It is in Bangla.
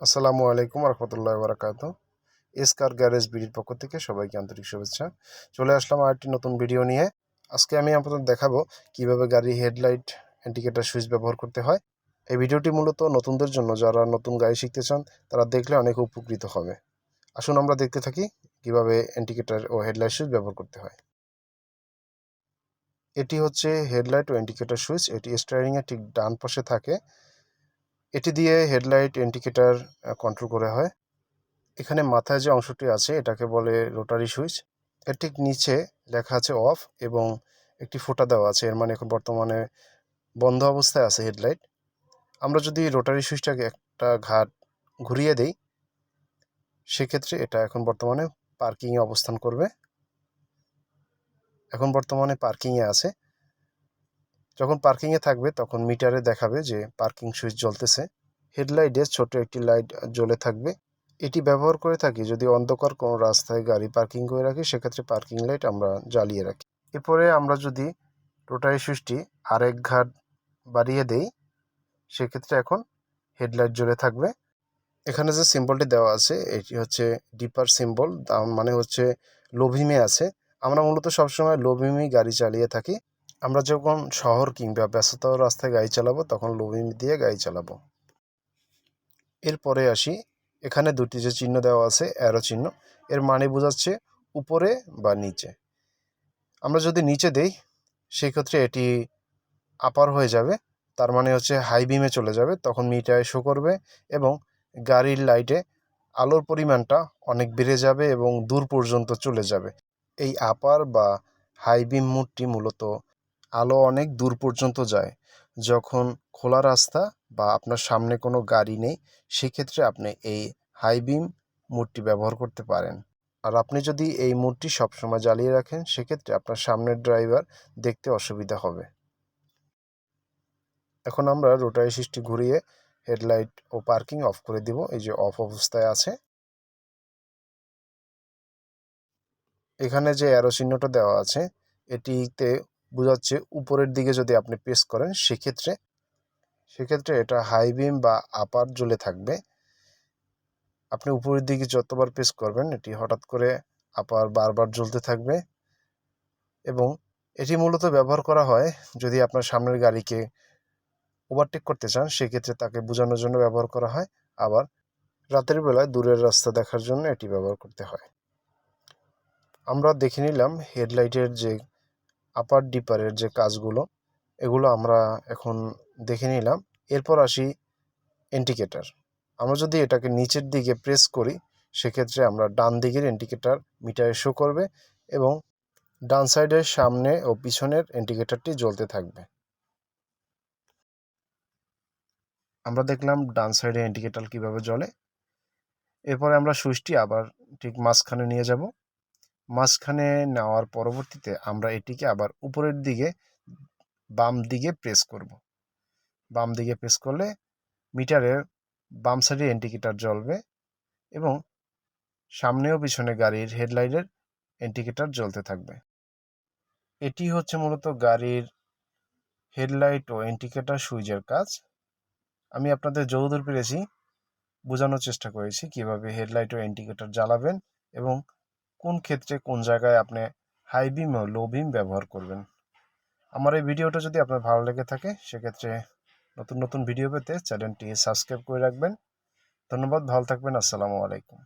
আসসালামু আলাইকুম রহমতুল্লাহ বারাকাতু। এসকার গ্যারেজ বিডির পক্ষ থেকে সবাইকে আন্তরিক শুভেচ্ছা। চলে আসলাম আরেকটি নতুন ভিডিও নিয়ে। আজকে আমি আপনাদের দেখাবো কিভাবে গাড়ি হেডলাইট ইন্ডিকেটর সুইচ ব্যবহার করতে হয়। এই ভিডিওটি মূলত নতুনদের জন্য, যারা নতুন গাড়ি শিখতে চান তারা দেখলে অনেক উপকৃত হবে। আসুন আমরা দেখতে থাকি কিভাবে ইন্ডিকেটর ও হেডলাইট সুইচ ব্যবহার করতে হয়। এটি হচ্ছে হেডলাইট ও ইন্ডিকেটর সুইচ। এটি স্টিয়ারিংয়ের ঠিক ডান পাশে থাকে। এটি দিয়ে হেডলাইট ইন্ডিকেটর কন্ট্রোল করা হয়। এখানে মাথায় যে অংশটি আছে এটাকে বলে রোটারি সুইচ। এর ঠিক নিচে লেখা আছে অফ এবং একটি ফোঁটা দেওয়া আছে, এর মানে এখন বর্তমানে বন্ধ অবস্থায় আছে হেডলাইট। আমরা যদি রোটারি সুইচটাকে একটা ঘাট ঘুরিয়ে দেই, সেক্ষেত্রে এটা এখন বর্তমানে পার্কিংয়ে অবস্থান করবে। এখন বর্তমানে পার্কিংয়ে আছে। যখন পার্কিংয়ে থাকবে তখন মিটারে দেখাবে যে পার্কিং সুইচ জ্বলতেছে। হেডলাইটে ছোট একটি লাইট জ্বলে থাকবে। এটি ব্যবহার করে থাকি যদি অন্ধকার কোনো রাস্তায় গাড়ি পার্কিং করে রাখি, সেক্ষেত্রে পার্কিং লাইট আমরা জ্বালিয়ে রাখি। এরপরে আমরা যদি রোটারি সুইচটি আরেক ঘাট বাড়িয়ে দেই, সেক্ষেত্রে এখন হেডলাইট জ্বলে থাকবে। এখানে যে সিম্বলটি দেওয়া আছে এটি হচ্ছে ডিপার সিম্বল, মানে হচ্ছে লো বিমে আছে। আমরা মূলত সবসময় লো বিমেই গাড়ি চালিয়ে থাকি। আমরা যখন শহর কিংবা ব্যস্ততর রাস্তায় গাড়ি চালাবো তখন লো বিম দিয়ে গাড়ি চালাবো। এরপরে আসি, এখানে দুটি যে চিহ্ন দেওয়া আছে অ্যারো চিহ্ন, এর মানে বোঝাচ্ছে উপরে বা নিচে। আমরা যদি নিচে দেই সেক্ষেত্রে এটি আপার হয়ে যাবে, তার মানে হচ্ছে হাই বিমে চলে যাবে। তখন মিটারে শো করবে এবং গাড়ির লাইটে আলোর পরিমাণটা অনেক বেড়ে যাবে এবং দূর পর্যন্ত চলে যাবে। এই আপার বা হাই বিম মোডটি মূলত আলো অনেক দূর পর্যন্ত যায়। যখন খোলা রাস্তা বা আপনার সামনে কোনো গাড়ি নেই, সেক্ষেত্রে আপনি এই হাই বিম মোডটি ব্যবহার করতে পারেন। আর আপনি যদি এই মোডটি সবসময় জ্বালিয়ে রাখেন, সেক্ষেত্রে আপনার সামনের ড্রাইভার দেখতে অসুবিধা হবে। এখন আমরা রোটারি সুইচটি ঘুরিয়ে হেডলাইট ও পার্কিং অফ করে দিব। এই যে অফ অবস্থায় আছে। এখানে যে অ্যারো চিহ্নটা দেওয়া আছে এটিতে বোঝাচ্ছে উপরের দিকে যদি আপনি প্রেস করেন, সেক্ষেত্রে এটা হাই বিম বা আপার জ্বলে থাকবে। আপনি উপরের দিকে যতবার প্রেস করবেন এটি হঠাৎ করে আপার বারবার জ্বলতে থাকবে। এবং এটি মূলত ব্যবহার করা হয় যদি আপনার সামনের গাড়িকে ওভারটেক করতে চান, সেক্ষেত্রে তাকে বোঝানোর জন্য ব্যবহার করা হয়। আবার রাতের বেলায় দূরের রাস্তা দেখার জন্য এটি ব্যবহার করতে হয়। আমরা দেখে নিলাম হেডলাইটের যে আপার ডিপারের যে কাজগুলো, এগুলো আমরা এখন দেখে নিলাম। এরপর আসি ইন্ডিকেটর। আমরা যদি এটাকে নিচের দিকে প্রেস করি, সেক্ষেত্রে আমরা ডান দিকের ইন্ডিকেটর মিটারে শো করবে এবং ডান সাইডের সামনে ও পিছনের ইন্ডিকেটরটি জ্বলতে থাকবে। আমরা দেখলাম ডান সাইডে ইন্ডিকেটর কিভাবে জ্বলে। এরপরে আমরা সুইচটি আবার ঠিক মাঝখানে নিয়ে যাব। মাঝখানে নেওয়ার পরবর্তীতে আমরা এটিকে আবার উপরের দিকে বাম দিকে প্রেস করব। বাম দিকে প্রেস করলে মিটারের বাম সাইডে ইন্ডিকেটর জ্বলবে এবং সামনে ও পিছনে গাড়ির হেডলাইটের ইন্ডিকেটর জ্বলতে থাকবে। এটি হচ্ছে মূলত গাড়ির হেডলাইট ও ইন্ডিকেটর সুইচের কাজ। আমি আপনাদের যতদূর পেরেছি বোঝানোর চেষ্টা করেছি কিভাবে হেডলাইট ও ইন্ডিকেটর জ্বালাবেন এবং কোন ক্ষেত্রে কোন জায়গায় আপনি হাই বিম ও লো বিম ব্যবহার করবেন। আমার এই ভিডিওটা যদি আপনার ভালো লেগে থাকে, সেক্ষেত্রে নতুন নতুন ভিডিও পেতে চ্যানেলটি সাবস্ক্রাইব করে রাখবেন। ধন্যবাদ, ভালো থাকবেন। আসসালামু আলাইকুম।